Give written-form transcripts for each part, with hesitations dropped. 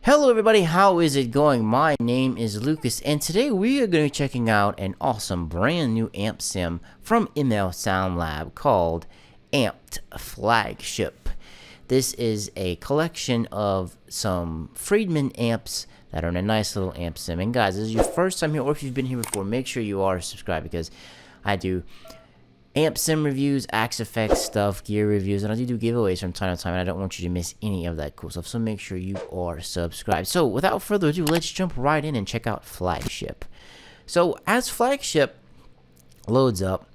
Hello everybody, how is it going? My name is Lucas and today we are going to be checking out an awesome brand new amp sim from ML Sound Lab called AMPED Flagship. This is a collection of some Friedman amps that are in a nice little amp sim. And guys, this is your first time here, or if you've been here before, make sure you are subscribed because I do amp sim reviews, axe effects stuff, gear reviews, and I do giveaways from time to time, and I don't want you to miss any of that cool stuff, so make sure you are subscribed. So without further ado, let's jump right in and check out Flagship. So as Flagship loads up,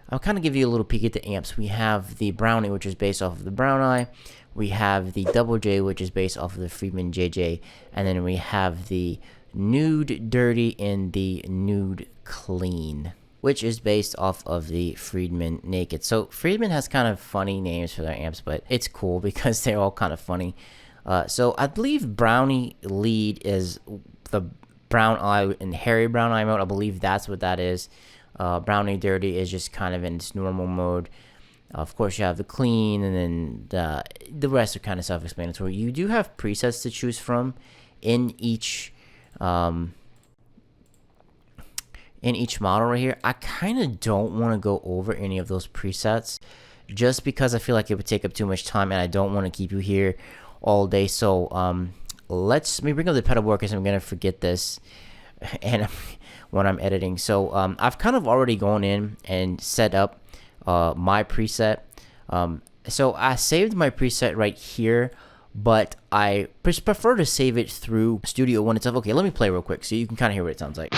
I'll kind of give you a little peek at the amps. We have the Brownie, which is based off of the Brownie. We have the Double J, which is based off of the Friedman JJ, and then we have the Nude Dirty and the Nude Clean, which is based off of the Friedman Naked. So Friedman has kind of funny names for their amps, but it's cool because they're all kind of funny. So I believe Brownie Lead is the brown eye and hairy brown eye mode. I believe that's what that is. Brownie Dirty is just kind of in its normal mode. Of course, you have the Clean, and then the rest are kind of self-explanatory. You do have presets to choose from in each model right here. I kind of don't want to go over any of those presets just because I feel like it would take up too much time and I don't want to keep you here all day. So let me bring up the pedal board because I'm gonna forget this and when I'm editing. So I've kind of already gone in and set up my preset. So I saved my preset right here, but I prefer to save it through Studio One itself. Okay, let me play real quick so you can kind of hear what it sounds like.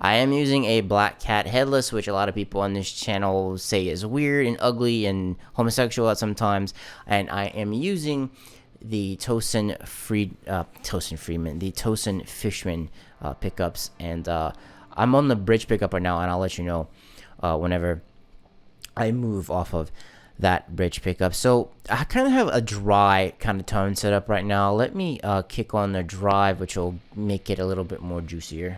I am using a Black Cat headless, which a lot of people on this channel say is weird and ugly and homosexual at sometimes. And I am using the Tosin Fishman pickups, and I'm on the bridge pickup right now, and I'll let you know whenever I move off of that bridge pickup. So I kind of have a dry kind of tone set up right now. Let me kick on the drive, which will make it a little bit more juicier.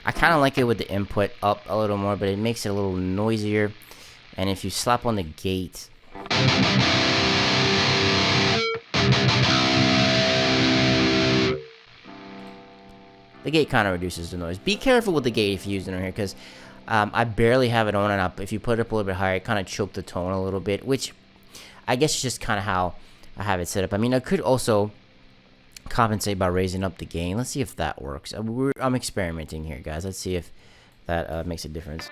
I kind of like it with the input up a little more, but it makes it a little noisier. And if you slap on the gate, the gate kind of reduces the noise. Be careful with the gate if you use it on here, because I barely have it on, and if you put it up a little bit higher, it kind of choked the tone a little bit, which I guess is just kind of how I have it set up. I mean, I could also compensate by raising up the gain. Let's see if that works. I'm experimenting here, guys. Let's see if that makes a difference.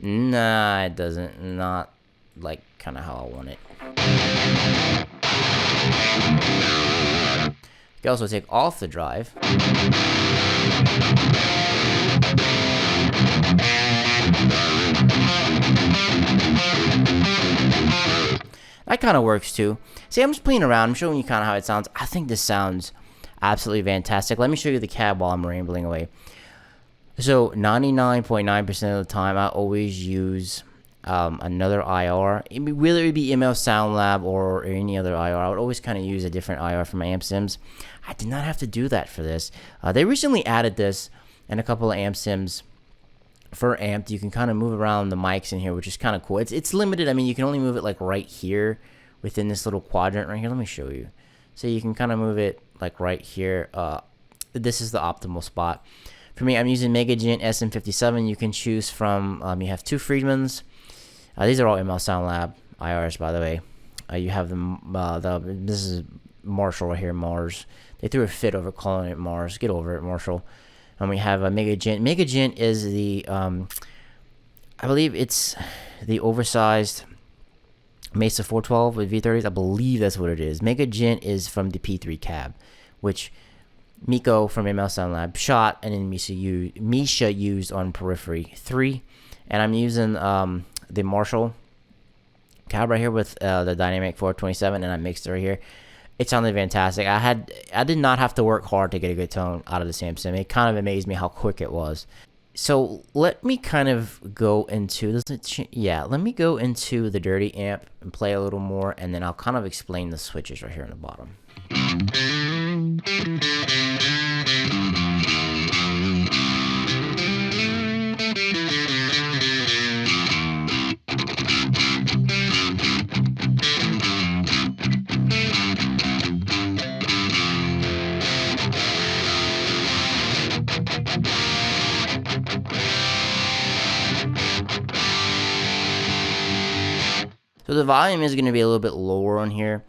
Nah, it doesn't. Not like kind of how I want it. You can also take off the drive. That kind of works too. See, I'm just playing around. I'm showing you kind of how it sounds. I think this sounds absolutely fantastic. Let me show you the cab while I'm rambling away. So 99.9% of the time, I always use another IR. Whether it be ML Sound Lab or any other IR, I would always kind of use a different IR for my amp sims. I did not have to do that for this. They recently added this in a couple of amp sims. For amped, you can kind of move around the mics in here, which is kind of cool. It's limited. I mean, you can only move it like right here within this little quadrant right here. Let me show you. So you can kind of move it like right here. This is the optimal spot. For me, I'm using MegaGen SM57. You can choose from, you have two Friedmans. These are all ML Sound Lab IRs, by the way. You have this is Marshall right here, Mars. They threw a fit over calling it Mars. Get over it, Marshall. And we have a MegaGen. MegaGen is the, I believe it's the oversized Mesa 412 with V30s. I believe that's what it is. MegaGen is from the P3 cab, which Miko from ML Sound Lab shot, and then Misha used on Periphery 3. And I'm using the Marshall cab right here with the dynamic 427, and I mixed it right here. It sounded fantastic. I did not have to work hard to get a good tone out of the Amp Sim. It kind of amazed me how quick it was. So let me kind of go into this. Yeah, let me go into the Dirty amp and play a little more, and then I'll kind of explain the switches right here in the bottom. So the volume is going to be a little bit lower on here.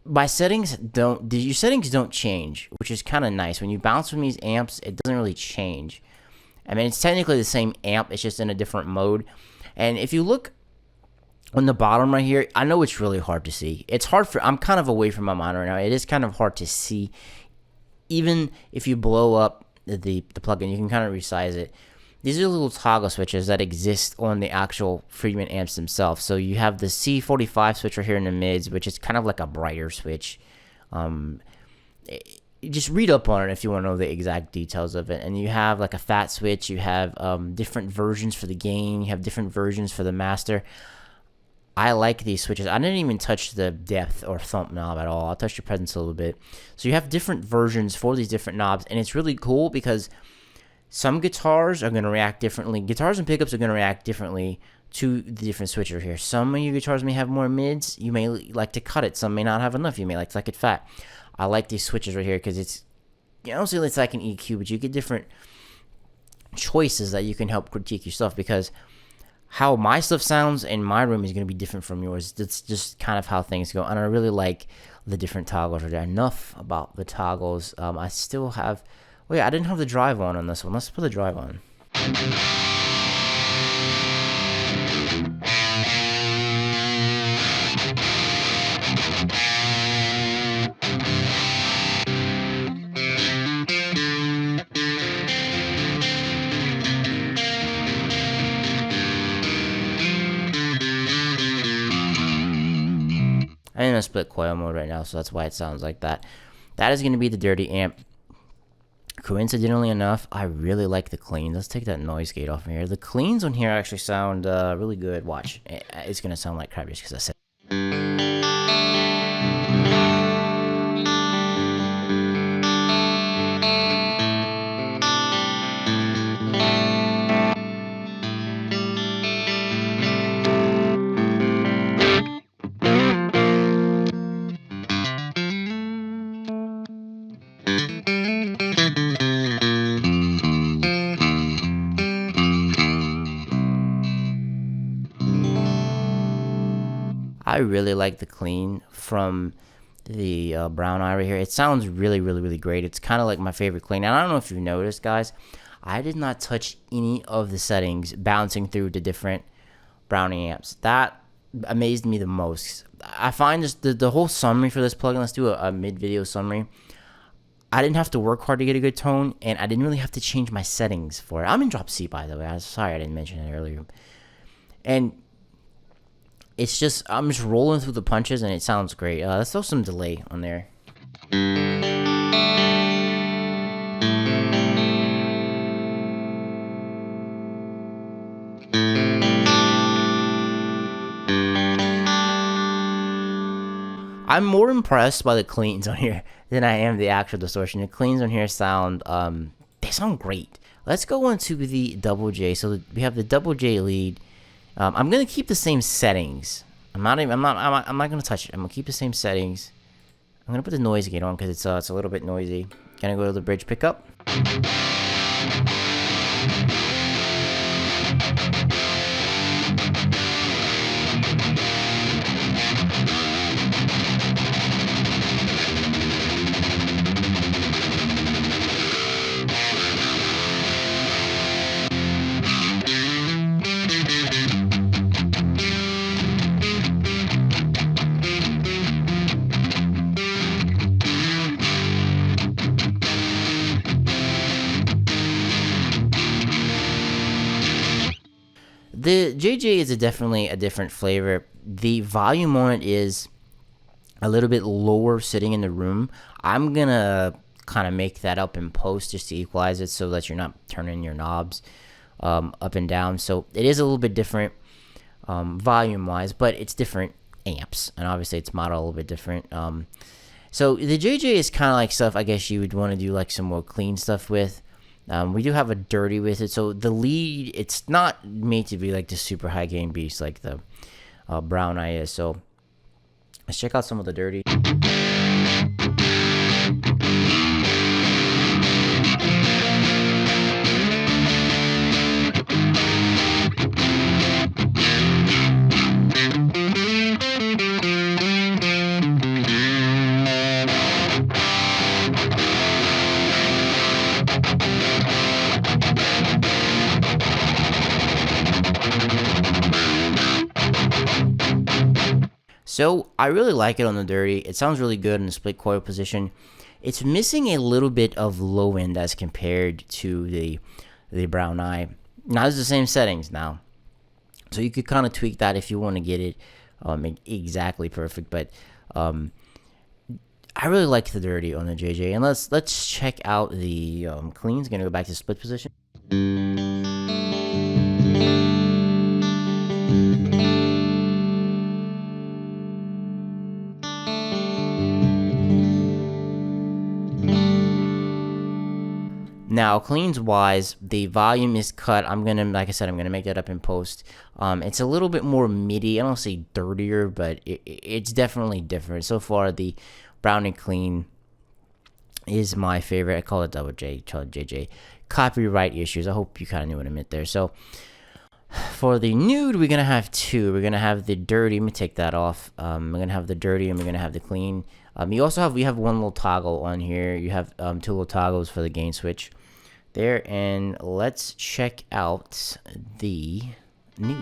Your settings don't change, which is kind of nice. When you bounce from these amps, it doesn't really change. I mean, it's technically the same amp, it's just in a different mode. And if you look on the bottom right here, I know it's really hard to see. I'm kind of away from my monitor right now. It is kind of hard to see. Even if you blow up the plugin, you can kind of resize it. These are little toggle switches that exist on the actual Friedman amps themselves. So you have the C45 switch right here in the mids, which is kind of like a brighter switch. Just read up on it if you want to know the exact details of it. And you have like a fat switch. You have different versions for the gain. You have different versions for the master. I like these switches. I didn't even touch the depth or thump knob at all. I touched the presence a little bit. So you have different versions for these different knobs. And it's really cool because some guitars are going to react differently. Guitars and pickups are going to react differently to the different switches here. Some of your guitars may have more mids. You may like to cut it. Some may not have enough. You may like to it fat. I like these switches right here because it's, you know, honestly, it's like an EQ, but you get different choices that you can help critique your stuff, because how my stuff sounds in my room is going to be different from yours. That's just kind of how things go. And I really like the different toggles right there. Enough about the toggles. I still have... Wait, I didn't have the drive on this one. Let's put the drive on. I'm in a split coil mode right now, so that's why it sounds like that. That is going to be the Dirty amp. Coincidentally enough, I really like the clean. Let's take that noise gate off of here. The cleans on here actually sound really good. Watch. It's going to sound like crap just because I said. I really like the clean from the brown eye right here. It sounds really, really, really great. It's kind of like my favorite clean. And I don't know if you've noticed, guys, I did not touch any of the settings bouncing through the different Brownie amps. That amazed me the most. I find just the whole summary for this plugin. Let's do a mid-video summary. I didn't have to work hard to get a good tone, and I didn't really have to change my settings for it. I'm in drop C, by the way. I'm sorry I didn't mention it earlier. And it's just, I'm just rolling through the punches, and it sounds great. Let's throw some delay on there. I'm more impressed by the cleans on here than I am the actual distortion. The cleans on here sound, they sound great. Let's go into the double J. So we have the double J lead. I'm gonna keep the same settings. I'm not gonna touch it. I'm gonna keep the same settings. I'm gonna put the noise gate on because it's a little bit noisy. Gonna go to the bridge pickup. the JJ is definitely a different flavor. The volume on it is a little bit lower sitting in the room. I'm gonna kind of make that up in post just to equalize it so that you're not turning your knobs up and down. So it is a little bit different volume wise, but it's different amps, and obviously it's modeled a little bit different. So the JJ is kind of like stuff I guess you would want to do like some more clean stuff with. We do have a dirty with it. So the lead, it's not made to be like the super high gain beast like the Brownie is. So let's check out some of the dirty. So I really like it on the dirty. It sounds really good in the split coil position. It's missing a little bit of low end as compared to the Brownie. Now it's the same settings now, so you could kind of tweak that if you want to get it exactly perfect. But I really like the dirty on the JJ. And let's check out the clean. It's gonna go back to split position. Now, cleans wise, the volume is cut. Like I said, I'm gonna make that up in post. It's a little bit more MIDI. I don't say dirtier, but it's definitely different. So far, the Brownie Clean is my favorite. I call it double J, JJ. Copyright issues. I hope you kind of knew what I meant there. So for the nude, we're gonna have two. We're gonna have the dirty. Let me take that off. We're gonna have the dirty, and we're gonna have the clean. We have one little toggle on here. You have two little toggles for the gain switch there, and let's check out the nude.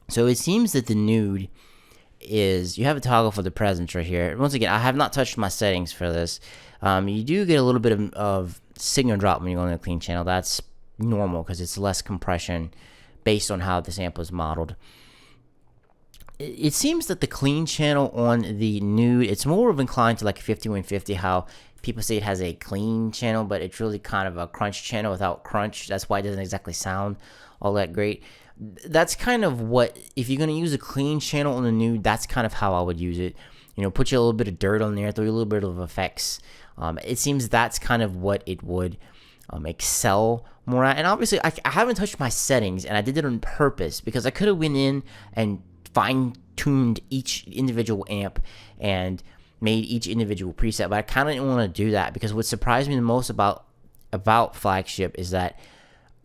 So it seems that the nude is, you have a toggle for the presence right here. Once again, I have not touched my settings for this. You do get a little bit of signal drop when you go on the clean channel. That's normal because it's less compression based on how the sample is modeled. It seems that the clean channel on the nude, it's more of inclined to like 5150, how people say it has a clean channel, but it's really kind of a crunch channel without crunch. That's why it doesn't exactly sound all that great. That's kind of what, if you're going to use a clean channel on the nude, that's kind of how I would use it. You know, put you a little bit of dirt on there, throw you a little bit of effects. It seems that's kind of what it would excel more at. And obviously, I haven't touched my settings, and I did it on purpose because I could have went in and fine-tuned each individual amp and made each individual preset, but I kind of didn't want to do that because what surprised me the most about Flagship is that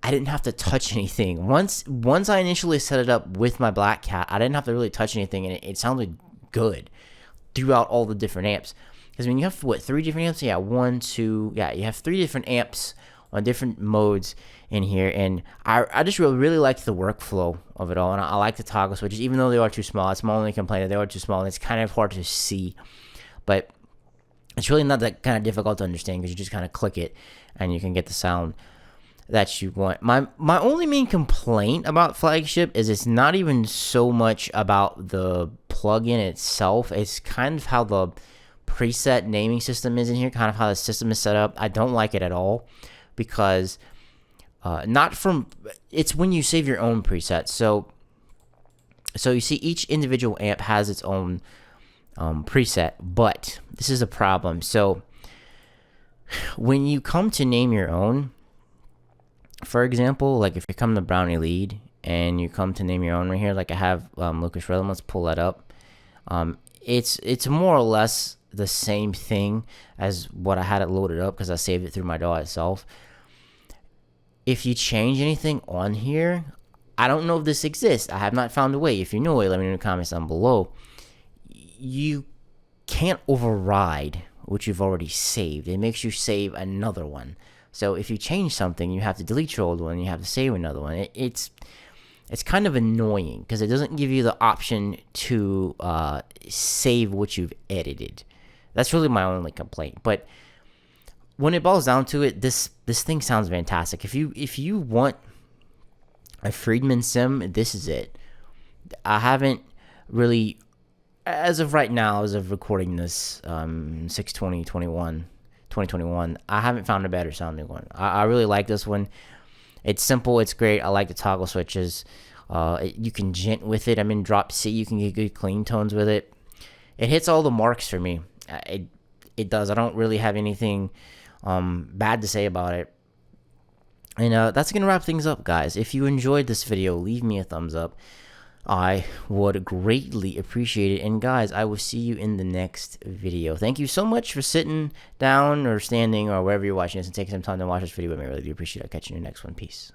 I didn't have to touch anything. Once I initially set it up with my Black Cat, I didn't have to really touch anything, and it sounded good throughout all the different amps. Because when you have, what, 3 different amps? Yeah, 1, 2, yeah, you have 3 different amps on different modes in here, and I just really like the workflow of it all, and I like the toggle switches, even though they are too small. It's my only complaint, that they are too small, and it's kind of hard to see, but it's really not that kind of difficult to understand because you just kind of click it, and you can get the sound that you want. My only main complaint about Flagship is it's not even so much about the plugin itself. It's kind of how the preset naming system is in here, kind of how the system is set up. I don't like it at all because it's when you save your own presets. So you see each individual amp has its own preset, but this is a problem. So when you come to name your own, for example, like if you come to Brownie Lead and you come to name your own right here, like I have Lucas Rhythm, let's pull that up. It's more or less the same thing as what I had it loaded up because I saved it through my DAW itself. If you change anything on here, I don't know if this exists. I have not found a way. If you know it, let me know in the comments down below. You can't override what you've already saved. It makes you save another one. So if you change something, you have to delete your old one. You have to save another one. It's kind of annoying because it doesn't give you the option to save what you've edited. That's really my only complaint. But when it boils down to it, this thing sounds fantastic. If you want a Friedman sim, this is it. I haven't really, as of right now, as of recording this, 6/20/21, I haven't found a better sounding one. I really like this one. It's simple. It's great. I like the toggle switches. You can gent with it. I'm in drop C. You can get good clean tones with it. It hits all the marks for me. It does. I don't really have anything bad to say about it. And that's going to wrap things up, guys. If you enjoyed this video, leave me a thumbs up. I would greatly appreciate it. And guys, I will see you in the next video. Thank you so much for sitting down or standing or wherever you're watching this and taking some time to watch this video. But I really do appreciate it. I'll catch you in the next one. Peace.